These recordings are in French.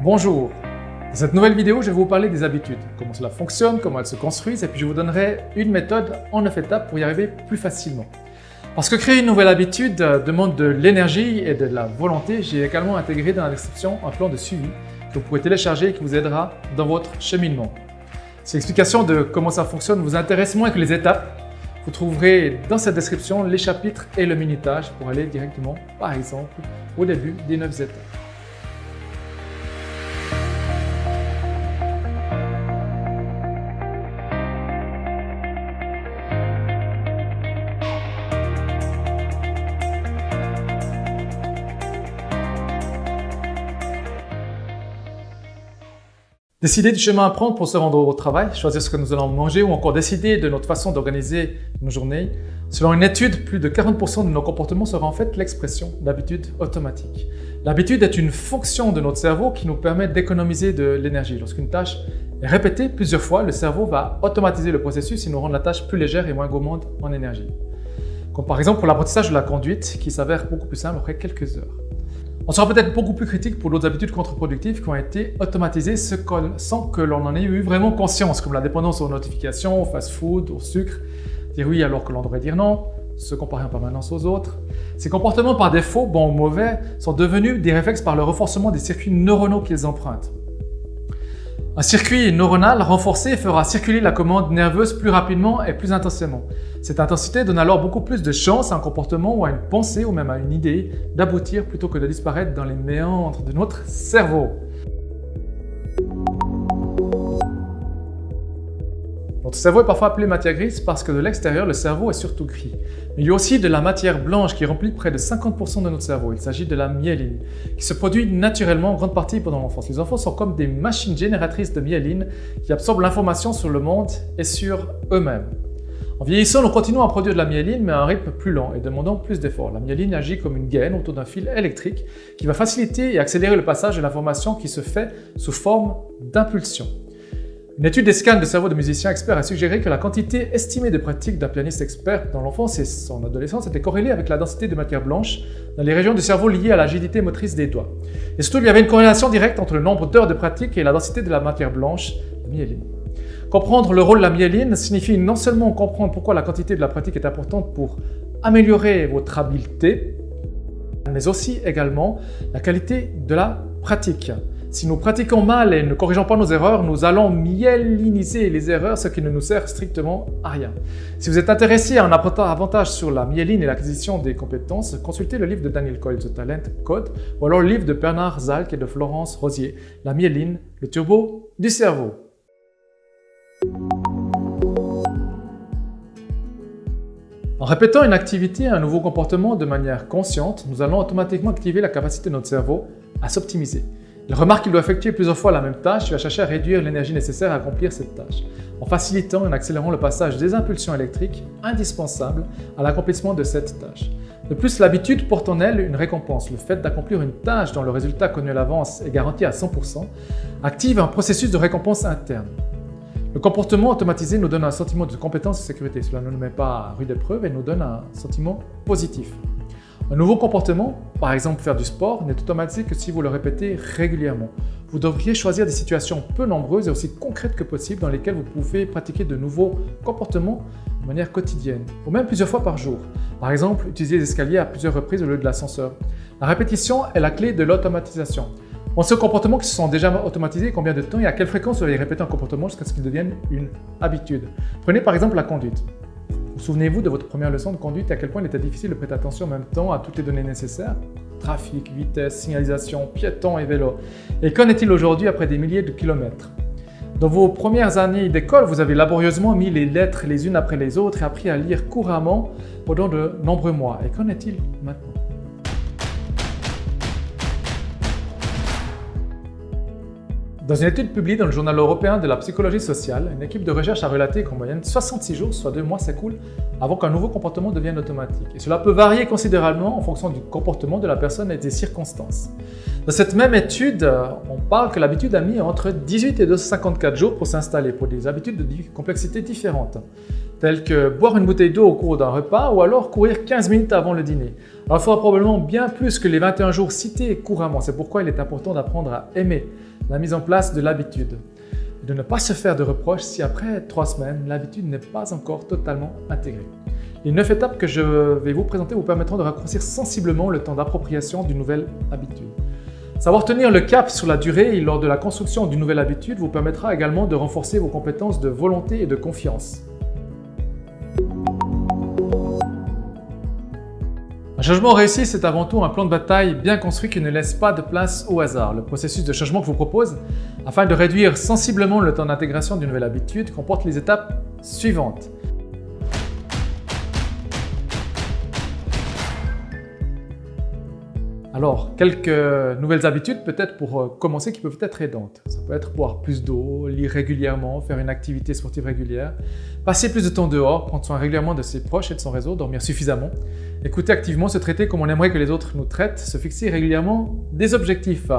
Bonjour! Dans cette nouvelle vidéo, je vais vous parler des habitudes, comment cela fonctionne, comment elles se construisent, et puis je vous donnerai une méthode en 9 étapes pour y arriver plus facilement. Parce que créer une nouvelle habitude demande de l'énergie et de la volonté, j'ai également intégré dans la description un plan de suivi que vous pourrez télécharger et qui vous aidera dans votre cheminement. Si l'explication de comment ça fonctionne vous intéresse moins que les étapes, vous trouverez dans cette description les chapitres et le minutage pour aller directement, par exemple, au début des 9 étapes. Décider du chemin à prendre pour se rendre au travail, choisir ce que nous allons manger ou encore décider de notre façon d'organiser nos journées. Selon une étude, plus de 40% de nos comportements seraient en fait l'expression d'habitudes automatiques. L'habitude est une fonction de notre cerveau qui nous permet d'économiser de l'énergie. Lorsqu'une tâche est répétée plusieurs fois, le cerveau va automatiser le processus et nous rendre la tâche plus légère et moins gourmande en énergie. Comme par exemple pour l'apprentissage de la conduite qui s'avère beaucoup plus simple après quelques heures. On sera peut-être beaucoup plus critique pour d'autres habitudes contre-productives qui ont été automatisées sans que l'on en ait eu vraiment conscience, comme la dépendance aux notifications, au fast-food, au sucre, dire oui alors que l'on devrait dire non, se comparer en permanence aux autres. Ces comportements par défaut, bons ou mauvais, sont devenus des réflexes par le renforcement des circuits neuronaux qu'ils empruntent. Un circuit neuronal renforcé fera circuler la commande nerveuse plus rapidement et plus intensément. Cette intensité donne alors beaucoup plus de chance à un comportement ou à une pensée ou même à une idée d'aboutir plutôt que de disparaître dans les méandres de notre cerveau. Notre cerveau est parfois appelé matière grise parce que de l'extérieur, le cerveau est surtout gris. Mais il y a aussi de la matière blanche qui remplit près de 50% de notre cerveau. Il s'agit de la myéline, qui se produit naturellement en grande partie pendant l'enfance. Les enfants sont comme des machines génératrices de myéline qui absorbent l'information sur le monde et sur eux-mêmes. En vieillissant, nous continuons à produire de la myéline, mais à un rythme plus lent et demandant plus d'efforts. La myéline agit comme une gaine autour d'un fil électrique qui va faciliter et accélérer le passage de l'information qui se fait sous forme d'impulsion. Une étude des scans de cerveau de musiciens experts a suggéré que la quantité estimée de pratique d'un pianiste expert dans l'enfance et son adolescence était corrélée avec la densité de matière blanche dans les régions du cerveau liées à l'agilité motrice des doigts. Et surtout, il y avait une corrélation directe entre le nombre d'heures de pratique et la densité de la matière blanche, la myéline. Comprendre le rôle de la myéline signifie non seulement comprendre pourquoi la quantité de la pratique est importante pour améliorer votre habileté, mais aussi également la qualité de la pratique. Si nous pratiquons mal et ne corrigeons pas nos erreurs, nous allons myéliniser les erreurs, ce qui ne nous sert strictement à rien. Si vous êtes intéressé à en apprendre davantage sur la myéline et l'acquisition des compétences, consultez le livre de Daniel Coyle, The Talent Code, ou alors le livre de Bernard Zalk et de Florence Rosier, La myéline, le turbo du cerveau. En répétant une activité, un nouveau comportement de manière consciente, nous allons automatiquement activer la capacité de notre cerveau à s'optimiser. Il remarque qu'il doit effectuer plusieurs fois la même tâche et va chercher à réduire l'énergie nécessaire à accomplir cette tâche, en facilitant et en accélérant le passage des impulsions électriques indispensables à l'accomplissement de cette tâche. De plus, l'habitude porte en elle une récompense. Le fait d'accomplir une tâche dont le résultat connu à l'avance est garanti à 100% active un processus de récompense interne. Le comportement automatisé nous donne un sentiment de compétence et de sécurité. Cela ne nous met pas à rude épreuve et nous donne un sentiment positif. Un nouveau comportement, par exemple faire du sport, n'est automatique que si vous le répétez régulièrement. Vous devriez choisir des situations peu nombreuses et aussi concrètes que possible dans lesquelles vous pouvez pratiquer de nouveaux comportements de manière quotidienne, ou même plusieurs fois par jour. Par exemple, utiliser les escaliers à plusieurs reprises au lieu de l'ascenseur. La répétition est la clé de l'automatisation. Pensez aux comportements qui se sont déjà automatisés, combien de temps et à quelle fréquence vous allez répéter un comportement jusqu'à ce qu'il devienne une habitude. Prenez par exemple la conduite. Souvenez-vous de votre première leçon de conduite et à quel point il était difficile de prêter attention en même temps à toutes les données nécessaires. Trafic, vitesse, signalisation, piétons et vélos. Et qu'en est-il aujourd'hui après des milliers de kilomètres? Dans vos premières années d'école, vous avez laborieusement mis les lettres les unes après les autres et appris à lire couramment pendant de nombreux mois. Et qu'en est-il maintenant? Dans une étude publiée dans le journal européen de la psychologie sociale, une équipe de recherche a relaté qu'en moyenne 66 jours, soit 2 mois, s'écoulent avant qu'un nouveau comportement devienne automatique. Et cela peut varier considérablement en fonction du comportement de la personne et des circonstances. Dans cette même étude, on parle que l'habitude a mis entre 18 et 254 jours pour s'installer, pour des habitudes de complexité différentes. tels que boire une bouteille d'eau au cours d'un repas ou alors courir 15 minutes avant le dîner. Alors, il faudra probablement bien plus que les 21 jours cités couramment. C'est pourquoi il est important d'apprendre à aimer la mise en place de l'habitude. De ne pas se faire de reproches si après 3 semaines, l'habitude n'est pas encore totalement intégrée. Les 9 étapes que je vais vous présenter vous permettront de raccourcir sensiblement le temps d'appropriation d'une nouvelle habitude. Savoir tenir le cap sur la durée et lors de la construction d'une nouvelle habitude vous permettra également de renforcer vos compétences de volonté et de confiance. Un changement réussi, c'est avant tout un plan de bataille bien construit qui ne laisse pas de place au hasard. Le processus de changement que je vous propose, afin de réduire sensiblement le temps d'intégration d'une nouvelle habitude, comporte les étapes suivantes. Alors, quelques nouvelles habitudes peut-être pour commencer qui peuvent être aidantes. Ça peut être boire plus d'eau, lire régulièrement, faire une activité sportive régulière, passer plus de temps dehors, prendre soin régulièrement de ses proches et de son réseau, dormir suffisamment, écouter activement, se traiter comme on aimerait que les autres nous traitent, se fixer régulièrement des objectifs.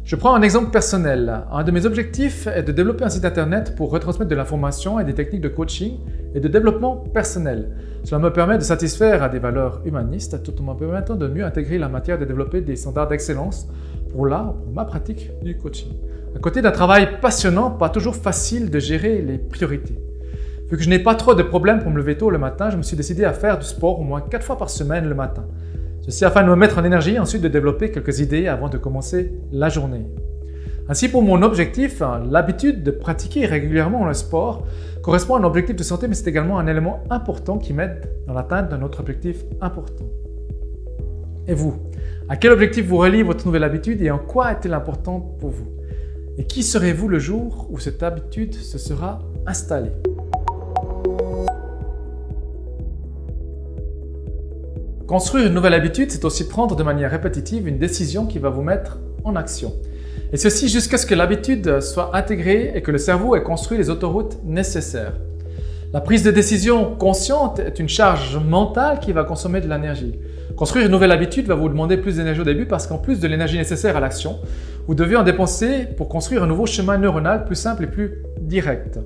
Je prends un exemple personnel. Un de mes objectifs est de développer un site internet pour retransmettre de l'information et des techniques de coaching et de développement personnel. Cela me permet de satisfaire à des valeurs humanistes tout en me permettant de mieux intégrer la matière de développer des standards d'excellence pour ma pratique du coaching. À côté d'un travail passionnant, pas toujours facile de gérer les priorités. Vu que je n'ai pas trop de problèmes pour me lever tôt le matin, je me suis décidé à faire du sport au moins 4 fois par semaine le matin. Ceci afin de me mettre en énergie et ensuite de développer quelques idées avant de commencer la journée. Ainsi, pour mon objectif, l'habitude de pratiquer régulièrement le sport correspond à un objectif de santé, mais c'est également un élément important qui m'aide dans l'atteinte d'un autre objectif important. Et vous, à quel objectif vous reliez votre nouvelle habitude et en quoi est-elle importante pour vous? Et qui serez-vous le jour où cette habitude se sera installée? Construire une nouvelle habitude, c'est aussi prendre de manière répétitive une décision qui va vous mettre en action. Et ceci jusqu'à ce que l'habitude soit intégrée et que le cerveau ait construit les autoroutes nécessaires. La prise de décision consciente est une charge mentale qui va consommer de l'énergie. Construire une nouvelle habitude va vous demander plus d'énergie au début parce qu'en plus de l'énergie nécessaire à l'action, vous devez en dépenser pour construire un nouveau chemin neuronal plus simple et plus direct.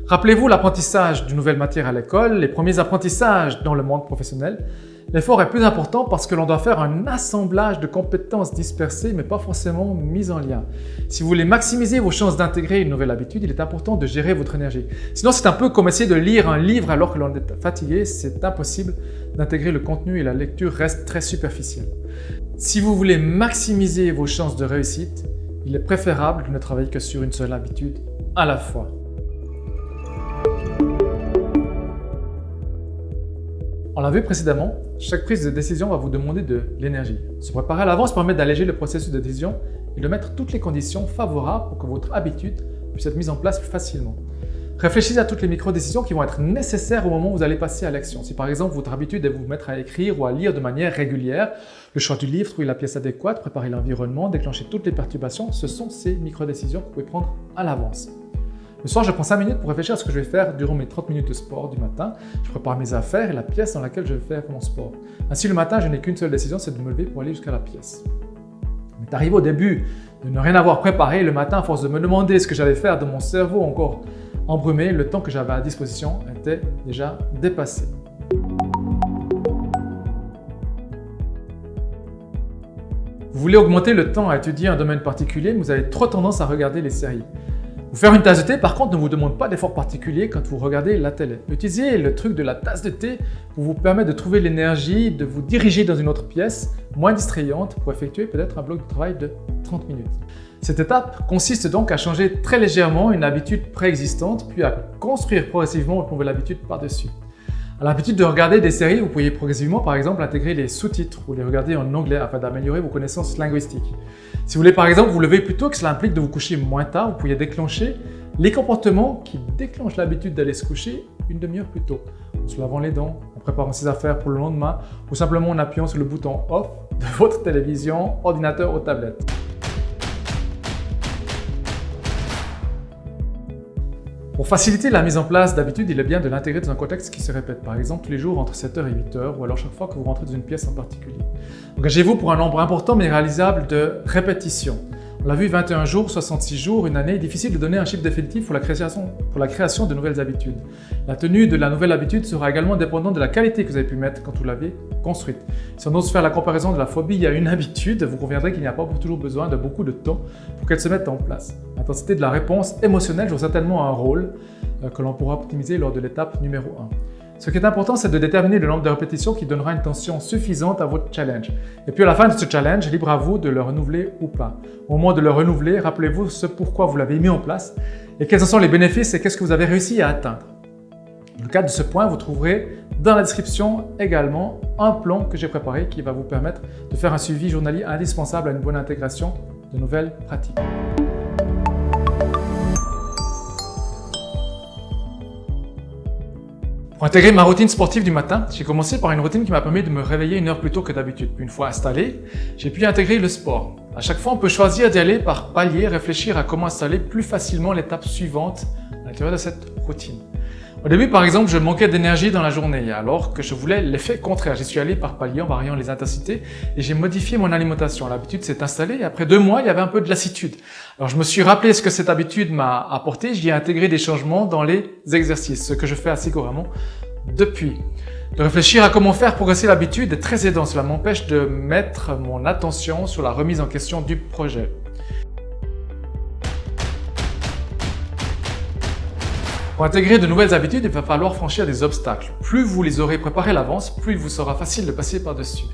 Rappelez-vous l'apprentissage d'une nouvelle matière à l'école, les premiers apprentissages dans le monde professionnel. L'effort est plus important parce que l'on doit faire un assemblage de compétences dispersées mais pas forcément mises en lien. Si vous voulez maximiser vos chances d'intégrer une nouvelle habitude, il est important de gérer votre énergie. Sinon, c'est un peu comme essayer de lire un livre alors que l'on est fatigué, c'est impossible d'intégrer le contenu et la lecture reste très superficielle. Si vous voulez maximiser vos chances de réussite, il est préférable de ne travailler que sur une seule habitude à la fois. On l'a vu précédemment, chaque prise de décision va vous demander de l'énergie. Se préparer à l'avance permet d'alléger le processus de décision et de mettre toutes les conditions favorables pour que votre habitude puisse être mise en place plus facilement. Réfléchissez à toutes les micro-décisions qui vont être nécessaires au moment où vous allez passer à l'action. Si par exemple votre habitude est de vous mettre à écrire ou à lire de manière régulière, le choix du livre, trouver la pièce adéquate, préparer l'environnement, déclencher toutes les perturbations, ce sont ces micro-décisions que vous pouvez prendre à l'avance. Le soir, je prends 5 minutes pour réfléchir à ce que je vais faire durant mes 30 minutes de sport du matin. Je prépare mes affaires et la pièce dans laquelle je vais faire mon sport. Ainsi, le matin, je n'ai qu'une seule décision, c'est de me lever pour aller jusqu'à la pièce. Il m'est arrivé au début de ne rien avoir préparé. Le matin, à force de me demander ce que j'allais faire de mon cerveau encore embrumé, le temps que j'avais à disposition était déjà dépassé. Vous voulez augmenter le temps à étudier un domaine particulier, mais vous avez trop tendance à regarder les séries. Vous faire une tasse de thé, par contre, ne vous demande pas d'effort particulier quand vous regardez la télé. Utilisez le truc de la tasse de thé pour vous permettre de trouver l'énergie, de vous diriger dans une autre pièce, moins distrayante, pour effectuer peut-être un bloc de travail de 30 minutes. Cette étape consiste donc à changer très légèrement une habitude préexistante, puis à construire progressivement une nouvelle habitude par-dessus. À l'habitude de regarder des séries, vous pourriez progressivement, par exemple, intégrer les sous-titres ou les regarder en anglais afin d'améliorer vos connaissances linguistiques. Si vous voulez, par exemple, vous lever plus tôt, que cela implique de vous coucher moins tard, vous pourriez déclencher les comportements qui déclenchent l'habitude d'aller se coucher une demi-heure plus tôt, en se lavant les dents, en préparant ses affaires pour le lendemain, ou simplement en appuyant sur le bouton off de votre télévision, ordinateur ou tablette. Pour faciliter la mise en place d'habitudes, il est bien de l'intégrer dans un contexte qui se répète, par exemple tous les jours entre 7h et 8h, ou alors chaque fois que vous rentrez dans une pièce en particulier. Engagez-vous pour un nombre important mais réalisable de répétitions. On l'a vu, 21 jours, 66 jours, une année, difficile de donner un chiffre définitif pour la création de nouvelles habitudes. La tenue de la nouvelle habitude sera également dépendante de la qualité que vous avez pu mettre quand vous l'avez construite. Si on ose faire la comparaison de la phobie à une habitude, vous conviendrez qu'il n'y a pas toujours besoin de beaucoup de temps pour qu'elle se mette en place. L'intensité de la réponse émotionnelle joue certainement un rôle que l'on pourra optimiser lors de l'étape numéro 1. Ce qui est important, c'est de déterminer le nombre de répétitions qui donnera une tension suffisante à votre challenge. Et puis à la fin de ce challenge, libre à vous de le renouveler ou pas. Au moment de le renouveler, rappelez-vous ce pourquoi vous l'avez mis en place et quels en sont les bénéfices et qu'est-ce que vous avez réussi à atteindre. Dans le cadre de ce point, vous trouverez dans la description également un plan que j'ai préparé qui va vous permettre de faire un suivi journalier indispensable à une bonne intégration de nouvelles pratiques. Pour intégrer ma routine sportive du matin, j'ai commencé par une routine qui m'a permis de me réveiller une heure plus tôt que d'habitude. Puis une fois installé, j'ai pu intégrer le sport. À chaque fois, on peut choisir d'y aller par palier, réfléchir à comment installer plus facilement l'étape suivante à l'intérieur de cette routine. Au début, par exemple, je manquais d'énergie dans la journée, alors que je voulais l'effet contraire. J'y suis allé par palier en variant les intensités et j'ai modifié mon alimentation. L'habitude s'est installée et après 2 mois, il y avait un peu de lassitude. Alors je me suis rappelé ce que cette habitude m'a apporté, j'y ai intégré des changements dans les exercices, ce que je fais assez couramment depuis. De réfléchir à comment faire progresser l'habitude est très aidant. Cela m'empêche de mettre mon attention sur la remise en question du projet. Pour intégrer de nouvelles habitudes, il va falloir franchir des obstacles. Plus vous les aurez préparés à l'avance, plus il vous sera facile de passer par-dessus.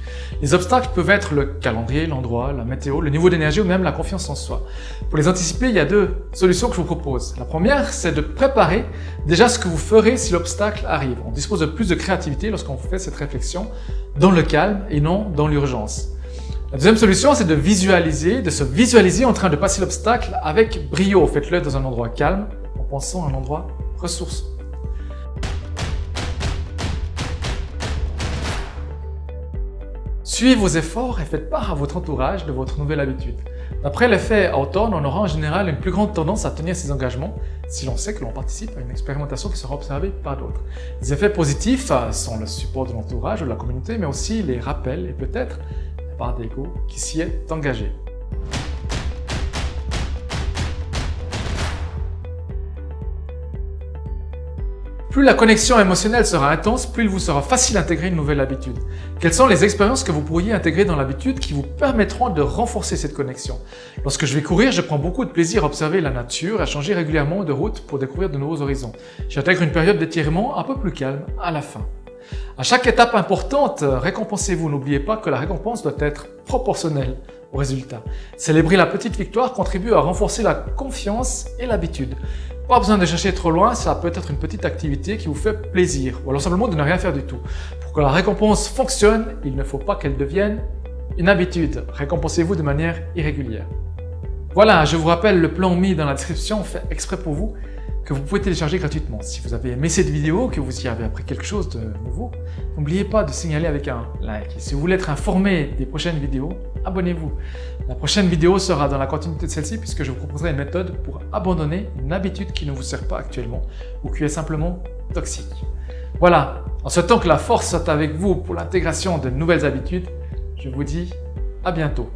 Les obstacles peuvent être le calendrier, l'endroit, la météo, le niveau d'énergie ou même la confiance en soi. Pour les anticiper, il y a 2 solutions que je vous propose. La première, c'est de préparer déjà ce que vous ferez si l'obstacle arrive. On dispose de plus de créativité lorsqu'on fait cette réflexion dans le calme et non dans l'urgence. La deuxième solution, c'est de se visualiser en train de passer l'obstacle avec brio. Faites-le dans un endroit calme, en pensant à un endroit ressources. Suivez vos efforts et faites part à votre entourage de votre nouvelle habitude. D'après l'effet Hawthorne, on aura en général une plus grande tendance à tenir ses engagements si l'on sait que l'on participe à une expérimentation qui sera observée par d'autres. Les effets positifs sont le support de l'entourage ou de la communauté, mais aussi les rappels et peut-être la part d'ego qui s'y est engagée. Plus la connexion émotionnelle sera intense, plus il vous sera facile d'intégrer une nouvelle habitude. Quelles sont les expériences que vous pourriez intégrer dans l'habitude qui vous permettront de renforcer cette connexion? Lorsque je vais courir, je prends beaucoup de plaisir à observer la nature et à changer régulièrement de route pour découvrir de nouveaux horizons. J'intègre une période d'étirement un peu plus calme à la fin. À chaque étape importante, récompensez-vous. N'oubliez pas que la récompense doit être proportionnelle au résultat. Célébrer la petite victoire contribue à renforcer la confiance et l'habitude. Pas besoin de chercher trop loin, ça peut être une petite activité qui vous fait plaisir, ou alors simplement de ne rien faire du tout. Pour que la récompense fonctionne, il ne faut pas qu'elle devienne une habitude. Récompensez-vous de manière irrégulière. Voilà, je vous rappelle le plan mis dans la description, fait exprès pour vous, que vous pouvez télécharger gratuitement. Si vous avez aimé cette vidéo, que vous y avez appris quelque chose de nouveau, n'oubliez pas de signaler avec un like. Et si vous voulez être informé des prochaines vidéos, abonnez-vous. La prochaine vidéo sera dans la continuité de celle-ci puisque je vous proposerai une méthode pour abandonner une habitude qui ne vous sert pas actuellement ou qui est simplement toxique. Voilà, en souhaitant que la force soit avec vous pour l'intégration de nouvelles habitudes, je vous dis à bientôt.